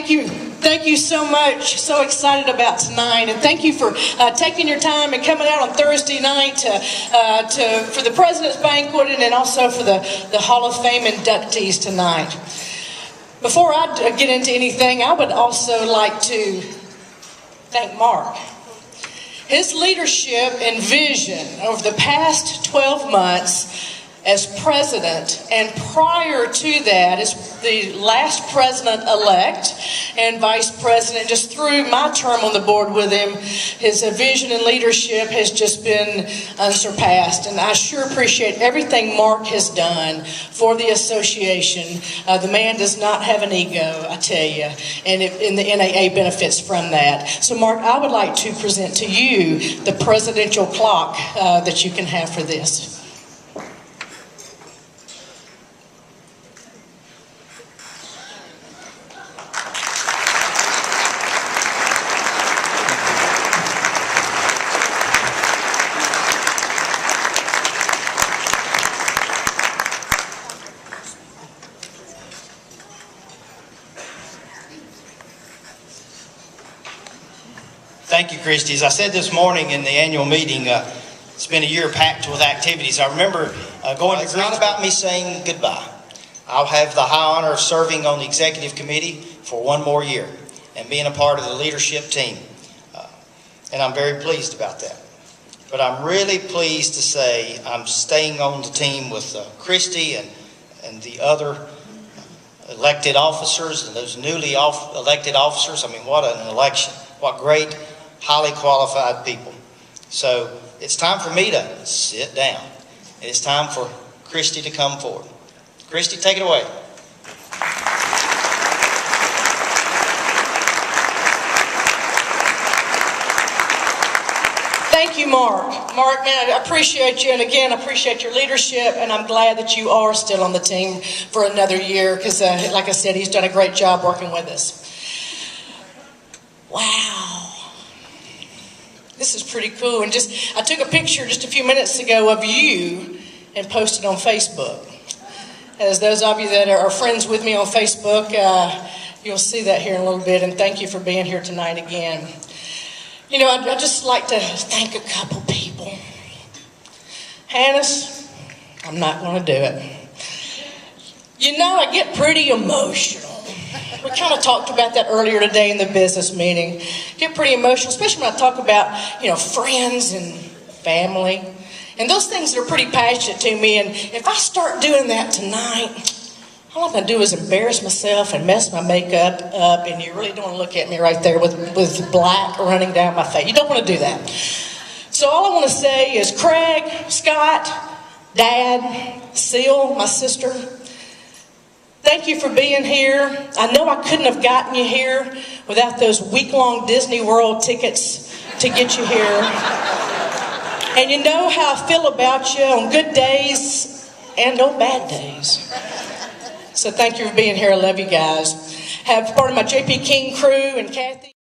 Thank you so much. So excited about tonight, and thank you for taking your time and coming out on Thursday night for the President's Banquet and also for the Hall of Fame inductees tonight. Before I get into anything, I would also like to thank Mark. His leadership and vision over the past 12 months as president, and prior to that as the last president-elect and vice president, just through my term on the board with him, his vision and leadership has just been unsurpassed. And I sure appreciate everything Mark has done for the association. The man does not have an ego, I tell you, and the NAA benefits from that. So Mark, I would like to present to you the presidential clock that you can have for this. Thank you, Christy. As I said this morning in the annual meeting, it's been a year packed with activities. I remember going to It's not about me saying goodbye. I'll have the high honor of serving on the executive committee for one more year and being a part of the leadership team. And I'm very pleased about that. But I'm really pleased to say I'm staying on the team with Christy and the other elected officers and those newly elected officers. I mean, what an election. What great, highly qualified people. So it's time for me to sit down. It's time for Christy to come forward. Christy, take it away. Thank you, Mark. Mark, man, I appreciate you, and again, I appreciate your leadership, and I'm glad that you are still on the team for another year because, like I said, he's done a great job working with us. Wow. This is pretty cool. And I took a picture just a few minutes ago of you and posted on Facebook. As those of you that are friends with me on Facebook, you'll see that here in a little bit. And thank you for being here tonight again. You know, I'd just like to thank a couple people. Hannes, I'm not going to do it. You know, I get pretty emotional. We kind of talked about that earlier today in the business meeting. Get pretty emotional, especially when I talk about, you know, friends and family. And those things are pretty passionate to me. And if I start doing that tonight, all I'm going to do is embarrass myself and mess my makeup up. And you really don't want to look at me right there with black running down my face. You don't want to do that. So all I want to say is Craig, Scott, Dad, Seal, my sister, thank you for being here. I know I couldn't have gotten you here without those week-long Disney World tickets to get you here. And you know how I feel about you on good days and on bad days. So thank you for being here. I love you guys. Have part of my JP King crew and Kathy.